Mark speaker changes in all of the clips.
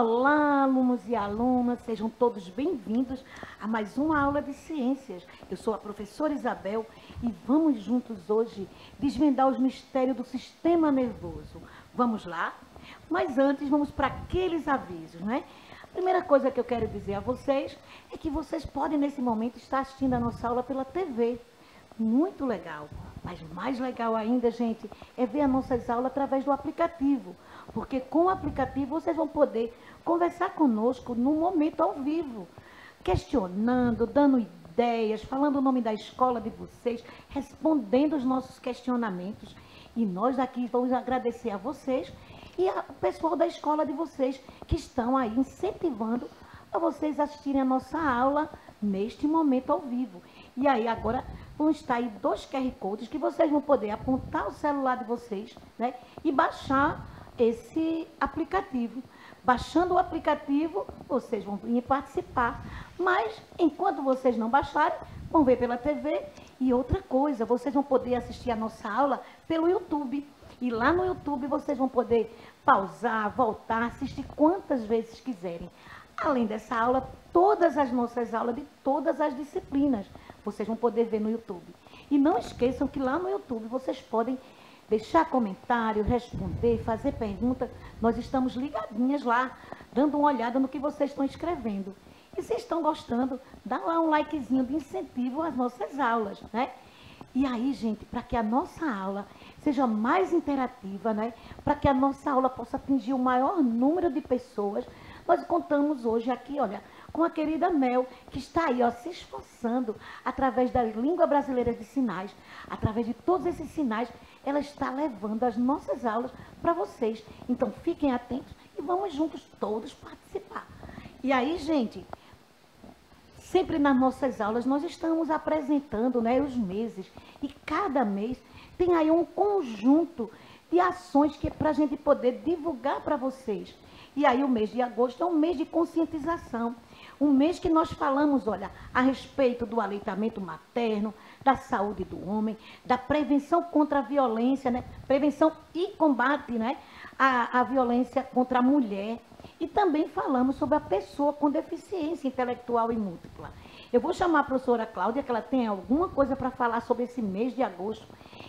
Speaker 1: Olá, alunos e alunas, sejam todos bem-vindos a mais uma aula de ciências. Eu sou a professora Isabel e vamos juntos hoje desvendar os mistérios do sistema nervoso. Vamos lá? Mas antes, vamos para aqueles avisos, né? A primeira coisa que eu quero dizer a vocês é que vocês podem, nesse momento, estar assistindo a nossa aula pela TV. Muito legal. Mas mais legal ainda, gente, é ver as nossas aulas através do aplicativo. Porque com o aplicativo vocês vão poder conversar conosco no momento ao vivo, questionando, dando ideias, falando o nome da escola de vocês, respondendo os nossos questionamentos. E nós aqui vamos agradecer a vocês e ao pessoal da escola de vocês que estão aí incentivando a vocês assistirem a nossa aula neste momento ao vivo. E aí agora vão estar aí 2 QR Codes que vocês vão poder apontar o celular de vocês, né, e baixar esse aplicativo. Baixando o aplicativo, vocês vão vir participar, mas enquanto vocês não baixarem, vão ver pela TV. E outra coisa, vocês vão poder assistir a nossa aula pelo YouTube. E lá no YouTube vocês vão poder pausar, voltar, assistir quantas vezes quiserem. Além dessa aula, todas as nossas aulas de todas as disciplinas, vocês vão poder ver no YouTube. E não esqueçam que lá no YouTube vocês podem deixar comentário, responder, fazer pergunta. Nós estamos ligadinhas lá, dando uma olhada no que vocês estão escrevendo. E se estão gostando, dá lá um likezinho de incentivo às nossas aulas, né? E aí, gente, para que a nossa aula seja mais interativa, né? Para que a nossa aula possa atingir o maior número de pessoas, nós contamos hoje aqui, olha, com a querida Mel, que está aí, ó, se esforçando através da língua brasileira de sinais, através de todos esses sinais, ela está levando as nossas aulas para vocês. Então, fiquem atentos e vamos juntos todos participar. E aí, gente, sempre nas nossas aulas nós estamos apresentando, né, os meses. E cada mês tem aí um conjunto de ações que é para a gente poder divulgar para vocês. E aí o mês de agosto é um mês de conscientização. Um mês que nós falamos, olha, a respeito do aleitamento materno, da saúde do homem, da prevenção contra a violência, né? Prevenção e combate, né? A violência contra a mulher. E também falamos sobre a pessoa com deficiência intelectual e múltipla. Eu vou chamar a professora Cláudia, que ela tem alguma coisa para falar sobre esse mês de agosto.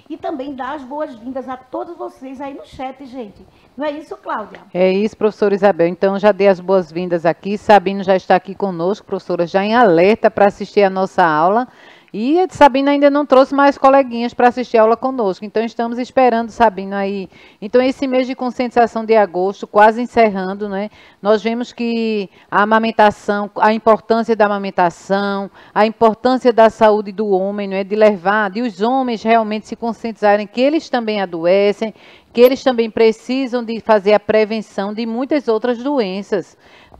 Speaker 1: E também dar as boas-vindas a todos vocês aí no chat, gente. Não é isso, Cláudia?
Speaker 2: É isso, professora Isabel. Então, já dei as boas-vindas aqui. Sabino já está aqui conosco, professora, já em alerta para assistir a nossa aula. E Sabino ainda não trouxe mais coleguinhas para assistir a aula conosco. Então, estamos esperando Sabino aí. Então, esse mês de conscientização de agosto, quase encerrando, né? Nós vemos que a amamentação, a importância da amamentação, a importância da saúde do homem, não é? De os homens realmente se conscientizarem que eles também adoecem, que eles também precisam de fazer a prevenção de muitas outras doenças.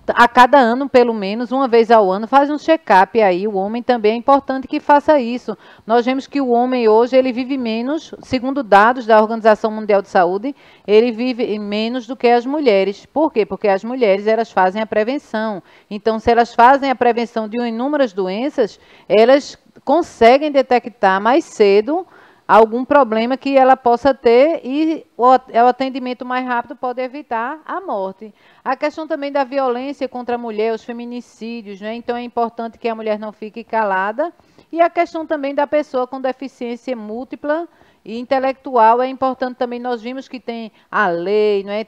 Speaker 2: A cada ano, pelo menos, uma vez ao ano, faz um check-up aí. O homem também é importante que faça isso. Nós vemos que o homem hoje, ele vive menos, segundo dados da Organização Mundial de Saúde, ele vive menos do que as mulheres. Por quê? Porque as mulheres, elas fazem a prevenção. Então, se elas fazem a prevenção de inúmeras doenças, elas conseguem detectar mais cedo algum problema que ela possa ter e o atendimento mais rápido pode evitar a morte. A questão também da violência contra a mulher, os feminicídios, né? Então é importante que a mulher não fique calada. E a questão também da pessoa com deficiência múltipla e intelectual é importante também. Nós vimos que tem a lei, não é?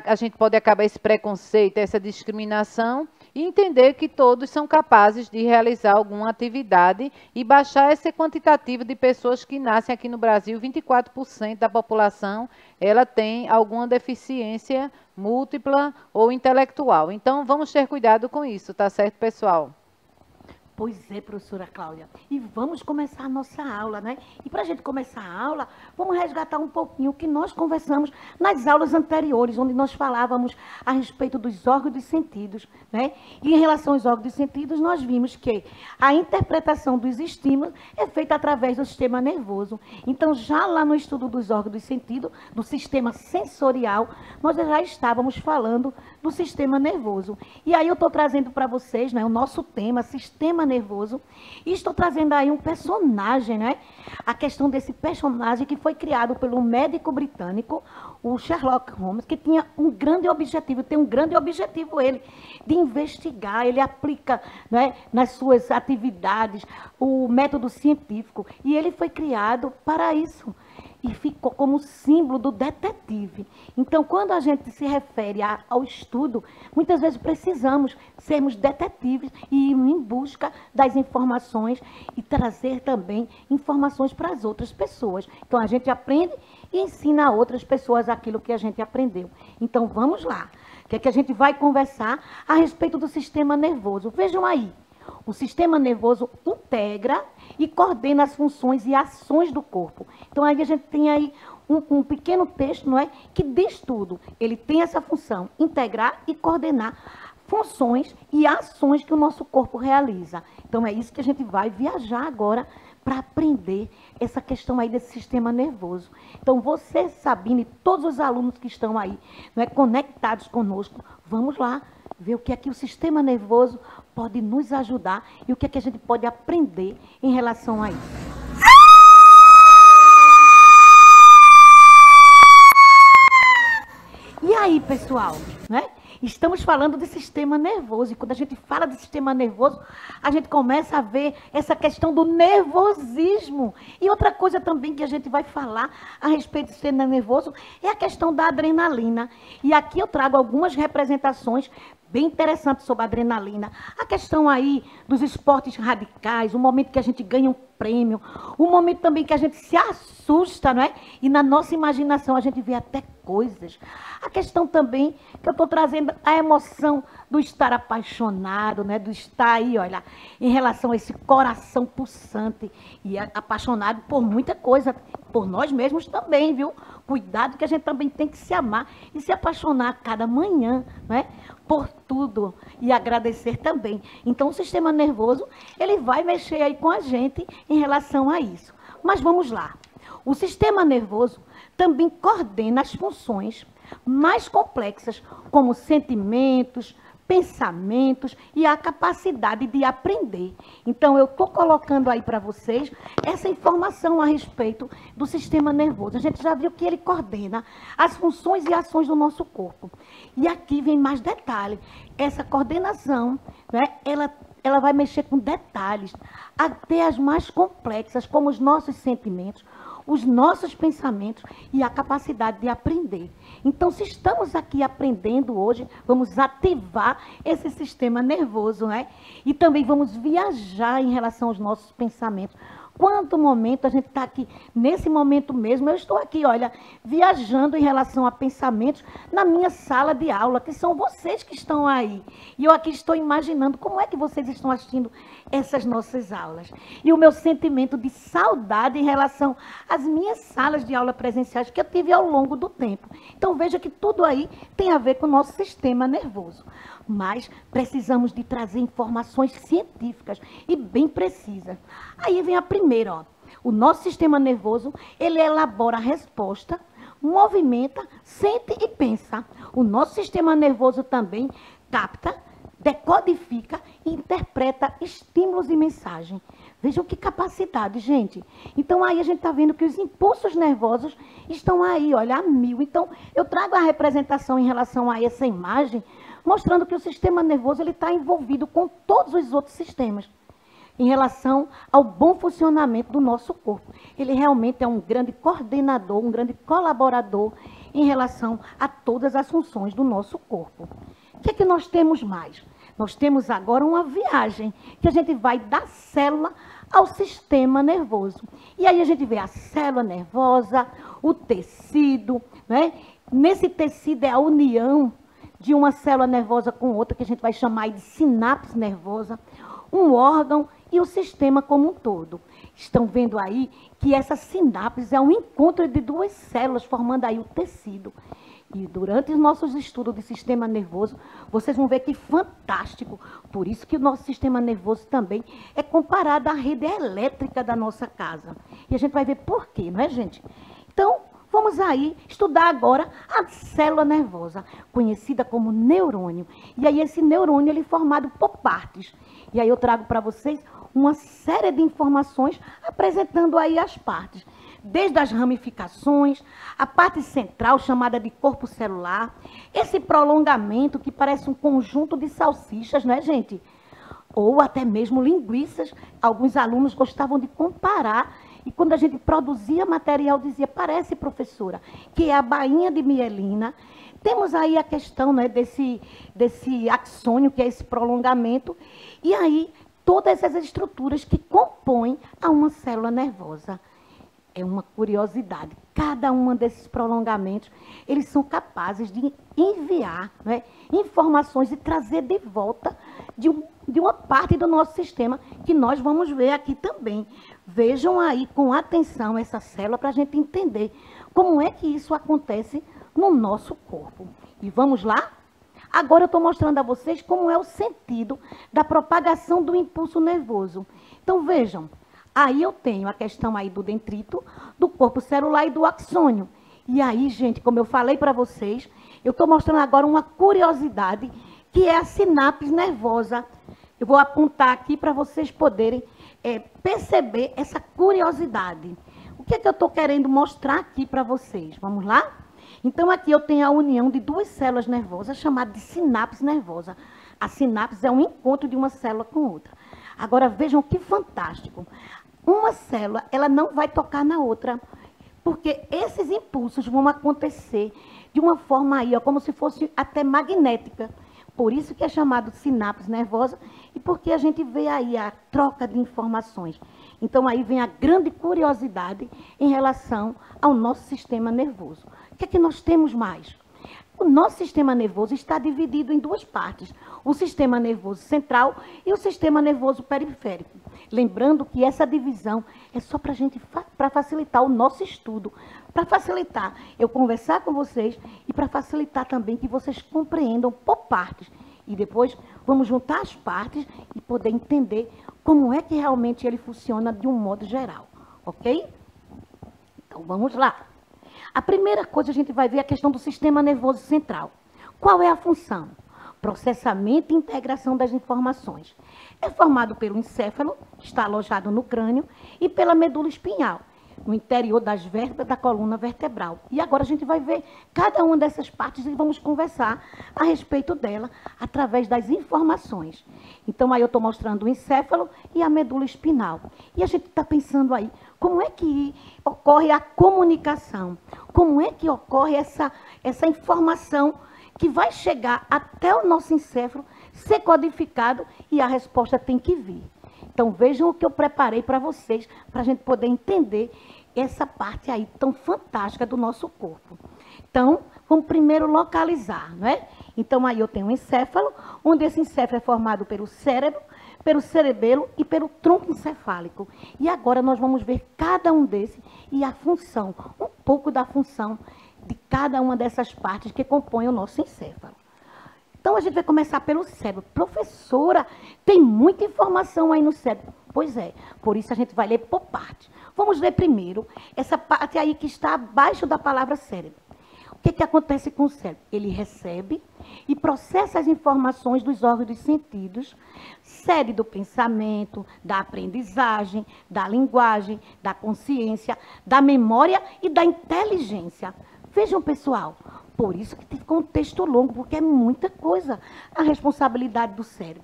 Speaker 2: A gente pode acabar esse preconceito, essa discriminação, e entender que todos são capazes de realizar alguma atividade e baixar esse quantitativo de pessoas que nascem aqui no Brasil. 24% da população, ela tem alguma deficiência múltipla ou intelectual. Então, vamos ter cuidado com isso, tá certo, pessoal?
Speaker 1: Pois é, professora Cláudia. E vamos começar a nossa aula, né? E para a gente começar a aula, vamos resgatar um pouquinho o que nós conversamos nas aulas anteriores, onde nós falávamos a respeito dos órgãos dos sentidos, né? E em relação aos órgãos dos sentidos, nós vimos que a interpretação dos estímulos é feita através do sistema nervoso. Então, já lá no estudo dos órgãos dos sentidos, do sistema sensorial, nós já estávamos falando do sistema nervoso. E aí eu estou trazendo para vocês, né, o nosso tema, sistema nervoso, e estou trazendo aí um personagem, né, a questão desse personagem que foi criado pelo médico britânico, o Sherlock Holmes, que tinha um grande objetivo, tem um grande objetivo ele, de investigar, ele aplica, né, nas suas atividades o método científico, e ele foi criado para isso. E ficou como símbolo do detetive. Então, quando a gente se refere ao estudo, muitas vezes precisamos sermos detetives e ir em busca das informações e trazer também informações para as outras pessoas. Então, a gente aprende e ensina a outras pessoas aquilo que a gente aprendeu. Então, vamos lá. O que é que a gente vai conversar a respeito do sistema nervoso? Vejam aí. O sistema nervoso integra e coordena as funções e ações do corpo. Então, aí a gente tem aí um pequeno texto, não é, que diz tudo. Ele tem essa função, integrar e coordenar funções e ações que o nosso corpo realiza. Então, é isso que a gente vai viajar agora para aprender essa questão aí desse sistema nervoso. Então, você, Sabine, todos os alunos que estão aí, não é, conectados conosco, vamos lá ver o que é que o sistema nervoso pode nos ajudar e o que é que a gente pode aprender em relação a isso. E aí, pessoal, né? Estamos falando de sistema nervoso, e quando a gente fala de sistema nervoso, a gente começa a ver essa questão do nervosismo. E outra coisa também que a gente vai falar a respeito do sistema nervoso é a questão da adrenalina. E aqui eu trago algumas representações bem interessantes sobre a adrenalina. A questão aí dos esportes radicais, o momento que a gente ganha um prêmio, o momento também que a gente se assusta, não é? E na nossa imaginação a gente vê até coisas. A questão também que eu estou trazendo a emoção do estar apaixonado, né? Do estar aí, olha, em relação a esse coração pulsante e apaixonado por muita coisa, por nós mesmos também, viu? Cuidado que a gente também tem que se amar e se apaixonar a cada manhã, né? Por tudo e agradecer também. Então, o sistema nervoso, ele vai mexer aí com a gente em relação a isso. Mas vamos lá. O sistema nervoso também coordena as funções mais complexas, como sentimentos, pensamentos e a capacidade de aprender. Então, eu estou colocando aí para vocês essa informação a respeito do sistema nervoso. A gente já viu que ele coordena as funções e ações do nosso corpo. E aqui vem mais detalhe. Essa coordenação, né, ela vai mexer com detalhes, até as mais complexas, como os nossos sentimentos, os nossos pensamentos e a capacidade de aprender. Então, se estamos aqui aprendendo hoje, vamos ativar esse sistema nervoso, né? E também vamos viajar em relação aos nossos pensamentos. Quanto momento a gente está aqui, nesse momento mesmo, eu estou aqui, olha, viajando em relação a pensamentos na minha sala de aula, que são vocês que estão aí. E eu aqui estou imaginando como é que vocês estão assistindo essas nossas aulas. E o meu sentimento de saudade em relação às minhas salas de aula presenciais que eu tive ao longo do tempo. Então, veja que tudo aí tem a ver com o nosso sistema nervoso. Mas precisamos de trazer informações científicas e bem precisas. Aí vem a primeira, ó. O nosso sistema nervoso, ele elabora a resposta, movimenta, sente e pensa. O nosso sistema nervoso também capta, decodifica e interpreta estímulos e mensagens. Vejam que capacidade, gente. Então, aí a gente está vendo que os impulsos nervosos estão aí, olha, a 1000. Então, eu trago a representação em relação a essa imagem, mostrando que o sistema nervoso está envolvido com todos os outros sistemas, em relação ao bom funcionamento do nosso corpo. Ele realmente é um grande coordenador, um grande colaborador em relação a todas as funções do nosso corpo. O que é que nós temos mais? Nós temos agora uma viagem, que a gente vai da célula ao sistema nervoso. E aí a gente vê a célula nervosa, o tecido, né? Nesse tecido é a união de uma célula nervosa com outra, que a gente vai chamar de sinapse nervosa, um órgão e o sistema como um todo. Estão vendo aí que essa sinapse é um encontro de duas células, formando aí o tecido. E durante os nossos estudos de sistema nervoso, vocês vão ver que fantástico. Por isso que o nosso sistema nervoso também é comparado à rede elétrica da nossa casa. E a gente vai ver por quê, não é, gente? Então, Vamos aí estudar agora a célula nervosa, conhecida como neurônio. E aí esse neurônio ele é formado por partes. E aí eu trago para vocês uma série de informações apresentando aí as partes. Desde as ramificações, a parte central chamada de corpo celular, esse prolongamento que parece um conjunto de salsichas, não é, gente? Ou até mesmo linguiças. Alguns alunos gostavam de comparar e quando a gente produzia material dizia, parece, professora, que é a bainha de mielina. Temos aí a questão, né, desse axônio, que é esse prolongamento, e aí todas essas estruturas que compõem a uma célula nervosa. É uma curiosidade. Cada um desses prolongamentos, eles são capazes de enviar, né, informações e trazer de volta de uma parte do nosso sistema, que nós vamos ver aqui também. Vejam aí com atenção essa célula para a gente entender como é que isso acontece no nosso corpo. E vamos lá? Agora eu estou mostrando a vocês como é o sentido da propagação do impulso nervoso. Então vejam. Aí eu tenho a questão aí do dendrito, do corpo celular e do axônio. E aí, gente, como eu falei para vocês, eu estou mostrando agora uma curiosidade, que é a sinapse nervosa. Eu vou apontar aqui para vocês poderem perceber essa curiosidade. O que é que eu estou querendo mostrar aqui para vocês? Vamos lá? Então, aqui eu tenho a união de duas células nervosas, chamada de sinapse nervosa. A sinapse é um encontro de uma célula com outra. Agora, vejam que fantástico. Uma célula, ela não vai tocar na outra, porque esses impulsos vão acontecer de uma forma aí, ó, como se fosse até magnética. Por isso que é chamado sinapse nervosa e porque a gente vê aí a troca de informações. Então, aí vem a grande curiosidade em relação ao nosso sistema nervoso. O que é que nós temos mais? O nosso sistema nervoso está dividido em duas partes, o sistema nervoso central e o sistema nervoso periférico. Lembrando que essa divisão é só para para facilitar o nosso estudo, para facilitar eu conversar com vocês e para facilitar também que vocês compreendam por partes. E depois vamos juntar as partes e poder entender como é que realmente ele funciona de um modo geral, ok? Então vamos lá. A primeira coisa a gente vai ver a questão do sistema nervoso central. Qual é a função? Processamento e integração das informações. É formado pelo encéfalo, está alojado no crânio, e pela medula espinhal, no interior das vértebras da coluna vertebral. E agora a gente vai ver cada uma dessas partes e vamos conversar a respeito dela através das informações. Então, aí eu estou mostrando o encéfalo e a medula espinal. E a gente está pensando aí, como é que ocorre a comunicação? Como é que ocorre essa informação que vai chegar até o nosso encéfalo, ser codificado e a resposta tem que vir. Então, vejam o que eu preparei para vocês, para a gente poder entender essa parte aí tão fantástica do nosso corpo. Então, vamos primeiro localizar, não é? Então, aí eu tenho um encéfalo, onde esse encéfalo é formado pelo cérebro, pelo cerebelo e pelo tronco encefálico. E agora nós vamos ver cada um desses e a função, um pouco da função de cada uma dessas partes que compõem o nosso encéfalo. Então, a gente vai começar pelo cérebro. Professora, tem muita informação aí no cérebro. Pois é, por isso a gente vai ler por parte. Vamos ler primeiro essa parte aí que está abaixo da palavra cérebro. O que acontece com o cérebro? Ele recebe e processa as informações dos órgãos dos sentidos, sede do pensamento, da aprendizagem, da linguagem, da consciência, da memória e da inteligência. Vejam, pessoal, por isso que ficou um texto longo, porque é muita coisa a responsabilidade do cérebro.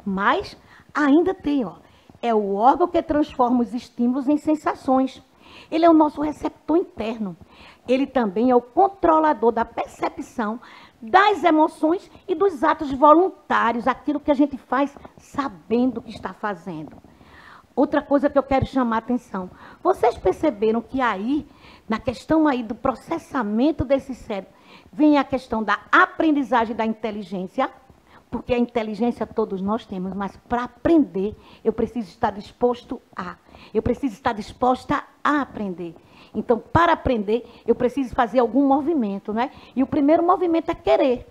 Speaker 1: Mas ainda tem, ó, é o órgão que transforma os estímulos em sensações. Ele é o nosso receptor interno. Ele também é o controlador da percepção, das emoções e dos atos voluntários, aquilo que a gente faz sabendo o que está fazendo. Outra coisa que eu quero chamar a atenção. Vocês perceberam que aí, na questão aí do processamento desse cérebro, vem a questão da aprendizagem da inteligência, porque a inteligência todos nós temos, mas para aprender, eu preciso estar disposto a. Eu preciso estar disposta a aprender. Então, para aprender, eu preciso fazer algum movimento, né? E o primeiro movimento é querer,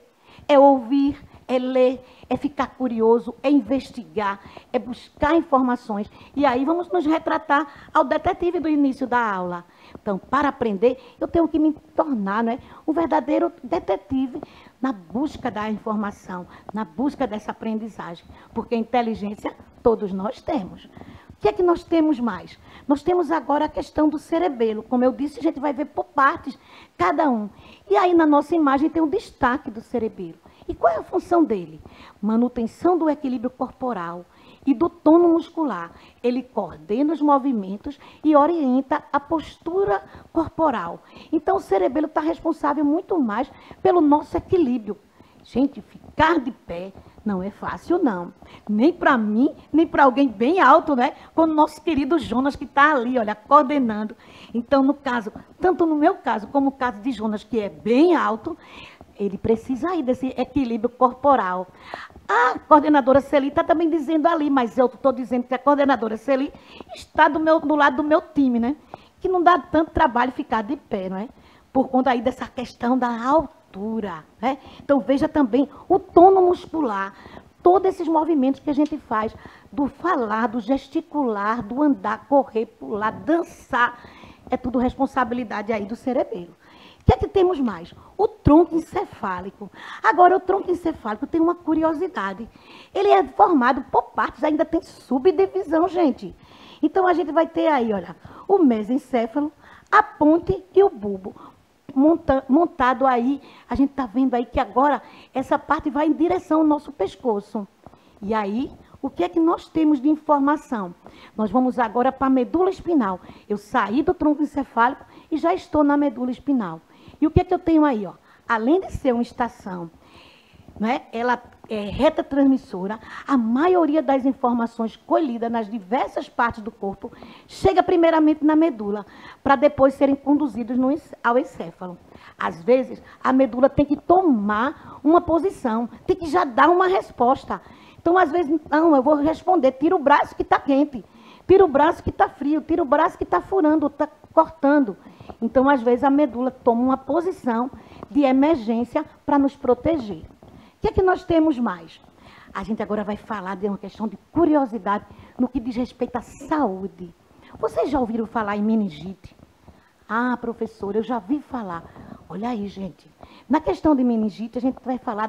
Speaker 1: é ouvir, é ler, é ficar curioso, é investigar, é buscar informações. E aí vamos nos retratar ao detetive do início da aula. Então, para aprender, eu tenho que me tornar, né, um verdadeiro detetive na busca da informação, na busca dessa aprendizagem. Porque inteligência todos nós temos. O que é que nós temos mais? Nós temos agora a questão do cerebelo. Como eu disse, a gente vai ver por partes, cada um. E aí, na nossa imagem, tem um destaque do cerebelo. E qual é a função dele? Manutenção do equilíbrio corporal e do tono muscular. Ele coordena os movimentos e orienta a postura corporal. Então, o cerebelo está responsável muito mais pelo nosso equilíbrio. Gente, ficar de pé não é fácil, não. Nem para mim, nem para alguém bem alto, né? Como o nosso querido Jonas, que está ali, olha, coordenando. Então, no caso, tanto no meu caso, como no caso de Jonas, que é bem alto, ele precisa aí desse equilíbrio corporal. A coordenadora Celi está também dizendo ali, mas eu estou dizendo que a coordenadora Celi está do lado do meu time, né? Que não dá tanto trabalho ficar de pé, não é? Por conta aí dessa questão da altura, né? Então, veja também o tono muscular, todos esses movimentos que a gente faz, do falar, do gesticular, do andar, correr, pular, dançar, é tudo responsabilidade aí do cerebelo. O que é que temos mais? O tronco encefálico. Agora, o tronco encefálico tem uma curiosidade. Ele é formado por partes, ainda tem subdivisão, gente. Então, a gente vai ter aí, olha, o mesencéfalo, a ponte e o bulbo. Montado aí, a gente está vendo aí que agora essa parte vai em direção ao nosso pescoço. E aí, o que é que nós temos de informação? Nós vamos agora para a medula espinal. Eu saí do tronco encefálico e já estou na medula espinal. E o que é que eu tenho aí? Ó? Além de ser uma estação, né, ela é reta transmissora, a maioria das informações colhidas nas diversas partes do corpo chega primeiramente na medula, para depois serem conduzidas ao encéfalo. Às vezes, a medula tem que tomar uma posição, tem que já dar uma resposta. Então, às vezes, não, eu vou responder, tira o braço que está quente, tira o braço que está frio, tira o braço que está furando, está cortando. Então, às vezes, a medula toma uma posição de emergência para nos proteger. O que é que nós temos mais? A gente agora vai falar de uma questão de curiosidade no que diz respeito à saúde. Vocês já ouviram falar em meningite? Ah, professora, eu já vi falar. Olha aí, gente. Na questão de meningite, a gente vai falar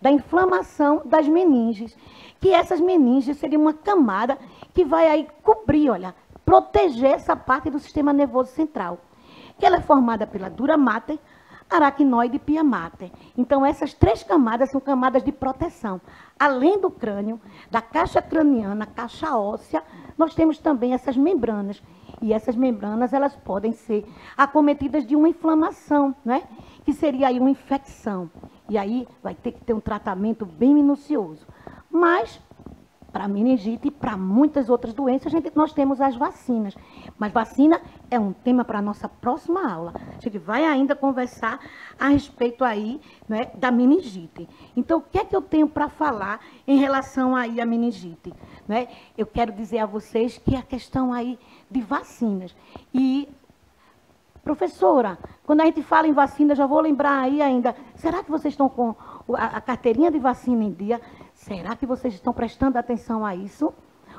Speaker 1: da inflamação das meninges. Que essas meninges seriam uma camada que vai aí cobrir, olha, proteger essa parte do sistema nervoso central. Que ela é formada pela dura mater, aracnoide e pia mater. Então, essas três camadas são camadas de proteção. Além do crânio, da caixa craniana, caixa óssea, nós temos também essas membranas. E essas membranas, elas podem ser acometidas de uma inflamação, né? Que seria aí uma infecção. E aí vai ter que ter um tratamento bem minucioso. Mas, para meningite e para muitas outras doenças, nós temos as vacinas. Mas vacina é um tema para a nossa próxima aula. A gente vai ainda conversar a respeito aí, né, da meningite. Então, o que é que eu tenho para falar em relação aí à meningite? Né? Eu quero dizer a vocês que a questão aí de vacinas. E, professora, quando a gente fala em vacina, já vou lembrar aí ainda, será que vocês estão com a carteirinha de vacina em dia? Será que vocês estão prestando atenção a isso?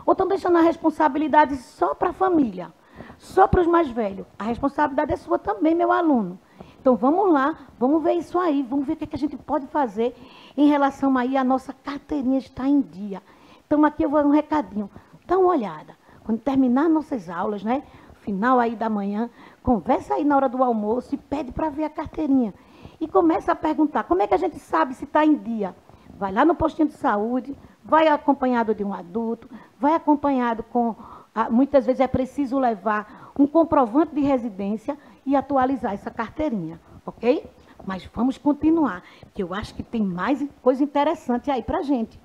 Speaker 1: Ou estão deixando a responsabilidade só para a família? Só para os mais velhos? A responsabilidade é sua também, meu aluno. Então, vamos lá, vamos ver isso aí, vamos ver o que a gente pode fazer em relação aí à nossa carteirinha estar em dia. Então, aqui eu vou dar um recadinho. Dá uma olhada. Quando terminar nossas aulas, né? Final aí da manhã, conversa aí na hora do almoço e pede para ver a carteirinha. E começa a perguntar, como é que a gente sabe se está em dia? Vai lá no postinho de saúde, vai acompanhado de um adulto, vai acompanhado com... Muitas vezes é preciso levar um comprovante de residência e atualizar essa carteirinha, ok? Mas vamos continuar, que eu acho que tem mais coisa interessante aí para a gente.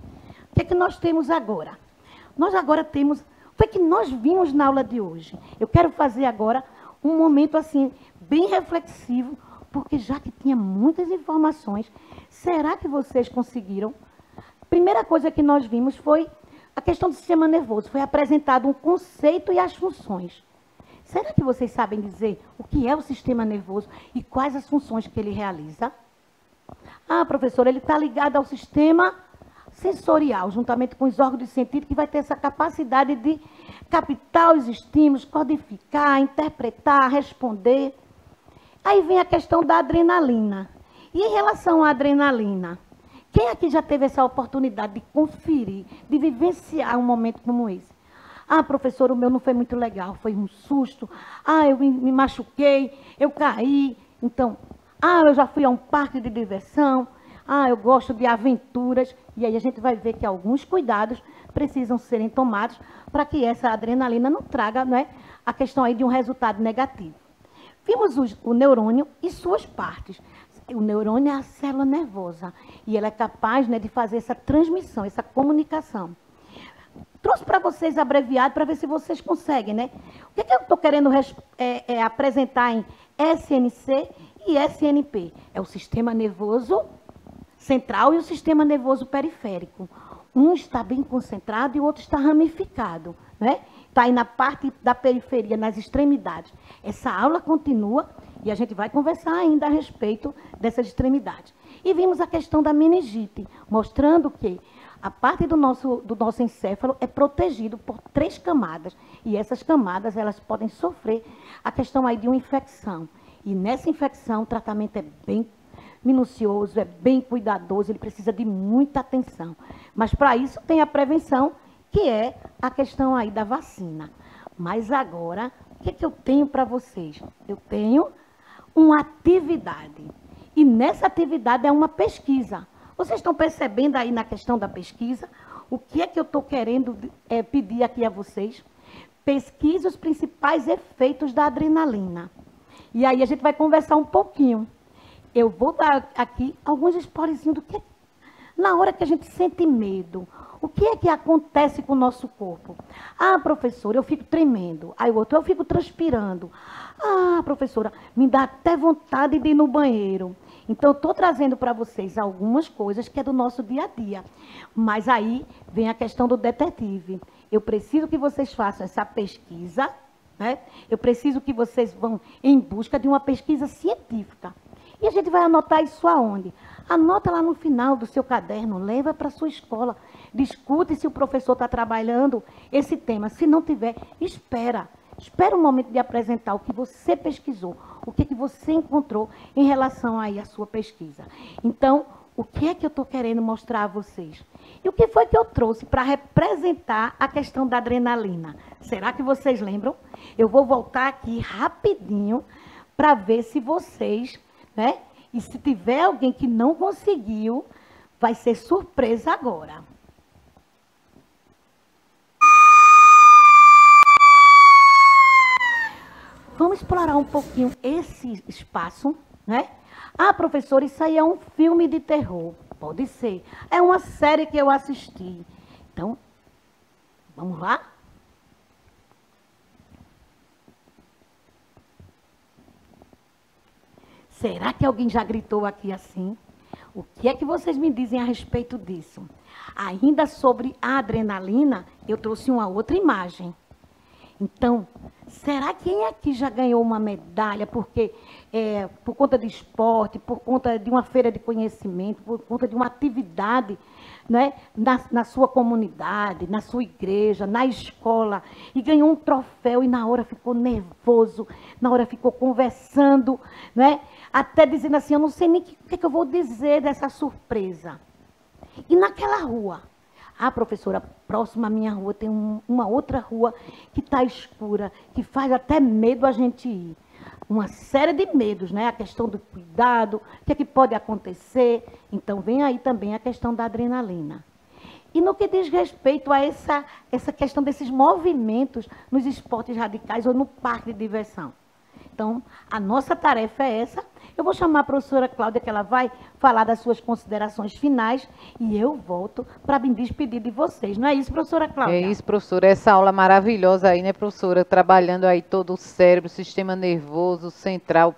Speaker 1: O que é que nós temos agora? Nós agora temos... O que é que nós vimos na aula de hoje? Eu quero fazer agora um momento assim, bem reflexivo, porque já que tinha muitas informações, será que vocês conseguiram? A primeira coisa que nós vimos foi a questão do sistema nervoso. Foi apresentado um conceito e as funções. Será que vocês sabem dizer o que é o sistema nervoso e quais as funções que ele realiza? Ah, professora, ele está ligado ao sistema sensorial, juntamente com os órgãos de sentido, que vai ter essa capacidade de captar os estímulos, codificar, interpretar, responder. Aí vem a questão da adrenalina. E em relação à adrenalina, quem aqui já teve essa oportunidade de conferir, de vivenciar um momento como esse? Ah, professor, o meu não foi muito legal, foi um susto. Ah, eu me machuquei, eu caí. Então, eu já fui a um parque de diversão. Ah, eu gosto de aventuras. E aí a gente vai ver que alguns cuidados precisam serem tomados para que essa adrenalina não traga, não é, a questão aí de um resultado negativo. Vimos o neurônio e suas partes. O neurônio é a célula nervosa e ela é capaz, né, de fazer essa transmissão, essa comunicação. Trouxe para vocês abreviado para ver se vocês conseguem, né? O que eu estou querendo apresentar em SNC e SNP? É o sistema nervoso central e o sistema nervoso periférico. Um está bem concentrado e o outro está ramificado, né? Está aí na parte da periferia, nas extremidades. Essa aula continua e a gente vai conversar ainda a respeito dessas extremidades. E vimos a questão da meningite, mostrando que a parte do nosso encéfalo é protegido por 3 camadas. E essas camadas, elas podem sofrer a questão aí de uma infecção. E nessa infecção, o tratamento é bem minucioso, é bem cuidadoso, ele precisa de muita atenção. Mas para isso tem a prevenção, que é a questão aí da vacina. Mas agora, o que eu tenho para vocês? Eu tenho uma atividade. E nessa atividade é uma pesquisa. Vocês estão percebendo aí na questão da pesquisa? O que é que eu estou querendo pedir aqui a vocês? Pesquise os principais efeitos da adrenalina. E aí a gente vai conversar um pouquinho. Eu vou dar aqui alguns spoilerzinhos do que na hora que a gente sente medo. O que é que acontece com o nosso corpo? Ah, professora, eu fico tremendo. Aí o outro, eu fico transpirando. Ah, professora, me dá até vontade de ir no banheiro. Então, eu estou trazendo para vocês algumas coisas que é do nosso dia a dia. Mas aí vem a questão do detetive. Eu preciso que vocês façam essa pesquisa, né? Eu preciso que vocês vão em busca de uma pesquisa científica. E a gente vai anotar isso aonde? Anota lá no final do seu caderno, leva para a sua escola. Discute se o professor está trabalhando esse tema. Se não tiver, espera. Espera um momento de apresentar o que você pesquisou, o que você encontrou em relação aí à sua pesquisa. Então, o que é que eu estou querendo mostrar a vocês? E o que foi que eu trouxe para representar a questão da adrenalina? Será que vocês lembram? Eu vou voltar aqui rapidinho para ver se vocês, né? E se tiver alguém que não conseguiu, vai ser surpresa agora. Vamos explorar um pouquinho esse espaço, né? Ah, professor, isso aí é um filme de terror. Pode ser. É uma série que eu assisti. Então, vamos lá? Será que alguém já gritou aqui assim? O que é que vocês me dizem a respeito disso? Ainda sobre a adrenalina, eu trouxe uma outra imagem. Então, será que quem aqui já ganhou uma medalha por conta de esporte, por conta de uma feira de conhecimento, por conta de uma atividade, né, na sua comunidade, na sua igreja, na escola, e ganhou um troféu e na hora ficou nervoso, na hora ficou conversando, né, até dizendo assim, eu não sei nem o que eu vou dizer dessa surpresa. E naquela rua? Ah, professora, próxima à minha rua tem uma outra rua que está escura, que faz até medo a gente ir. Uma série de medos, né? A questão do cuidado, o que é que pode acontecer. Então, vem aí também a questão da adrenalina. E no que diz respeito a essa questão desses movimentos nos esportes radicais ou no parque de diversão. Então, a nossa tarefa é essa. Eu vou chamar a professora Cláudia, que ela vai falar das suas considerações finais, e eu volto para me despedir de vocês. Não é isso, professora Cláudia?
Speaker 2: É isso, professora. Essa aula maravilhosa aí, né, professora? Trabalhando aí todo o cérebro, sistema nervoso central.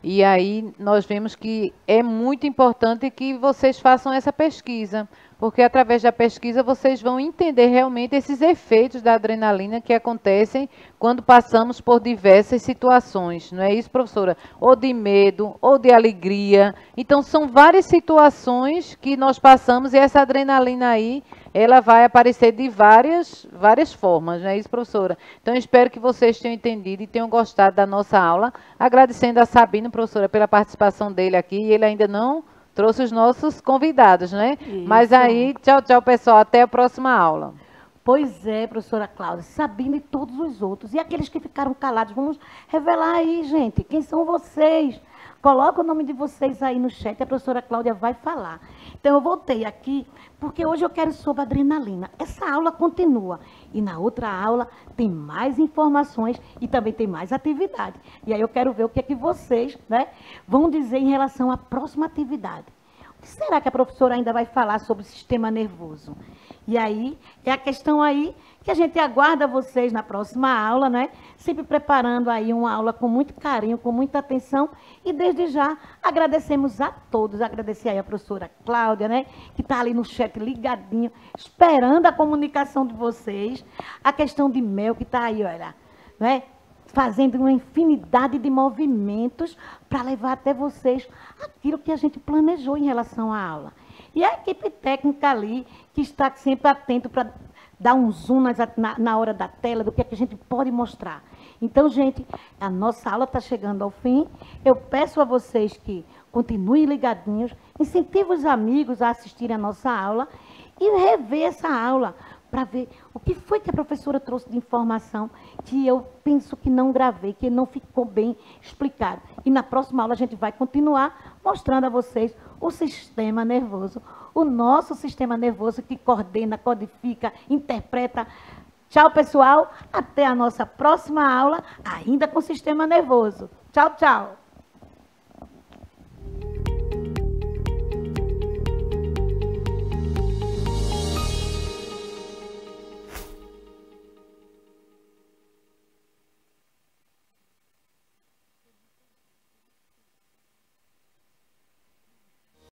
Speaker 2: E aí nós vemos que é muito importante que vocês façam essa pesquisa, porque através da pesquisa vocês vão entender realmente esses efeitos da adrenalina que acontecem quando passamos por diversas situações, não é isso, professora? Ou de medo, ou de alegria. Então são várias situações que nós passamos e essa adrenalina aí, ela vai aparecer de várias formas, não é isso, professora? Então eu espero que vocês tenham entendido e tenham gostado da nossa aula, agradecendo a Sabino, professora, pela participação dele aqui, e ele ainda não trouxe os nossos convidados, né?
Speaker 1: Isso.
Speaker 2: Mas aí, tchau, tchau, pessoal. Até a próxima aula.
Speaker 1: Pois é, professora Cláudia, Sabina e todos os outros. E aqueles que ficaram calados, vamos revelar aí, gente. Quem são vocês? Coloca o nome de vocês aí no chat, a professora Cláudia vai falar. Então, eu voltei aqui, porque hoje eu quero sobre adrenalina. Essa aula continua. E na outra aula tem mais informações e também tem mais atividade. E aí eu quero ver o que é que vocês, né, vão dizer em relação à próxima atividade. O que será que a professora ainda vai falar sobre o sistema nervoso? E aí, é a questão aí que a gente aguarda vocês na próxima aula, né? Sempre preparando aí uma aula com muito carinho, com muita atenção. E desde já, agradecemos a todos. Agradecer aí a professora Cláudia, né? Que está ali no chat ligadinho, esperando a comunicação de vocês. A questão de Mel, que está aí, olha, né? Fazendo uma infinidade de movimentos para levar até vocês aquilo que a gente planejou em relação à aula. E a equipe técnica ali, que está sempre atento para dar um zoom na hora da tela, do que é que a gente pode mostrar. Então, gente, a nossa aula está chegando ao fim. Eu peço a vocês que continuem ligadinhos, incentivem os amigos a assistirem a nossa aula e rever essa aula, para ver o que foi que a professora trouxe de informação que eu penso que não gravei, que não ficou bem explicado. E na próxima aula a gente vai continuar mostrando a vocês o sistema nervoso, o nosso sistema nervoso que coordena, codifica, interpreta. Tchau, pessoal. Até a nossa próxima aula, ainda com sistema nervoso. Tchau, tchau.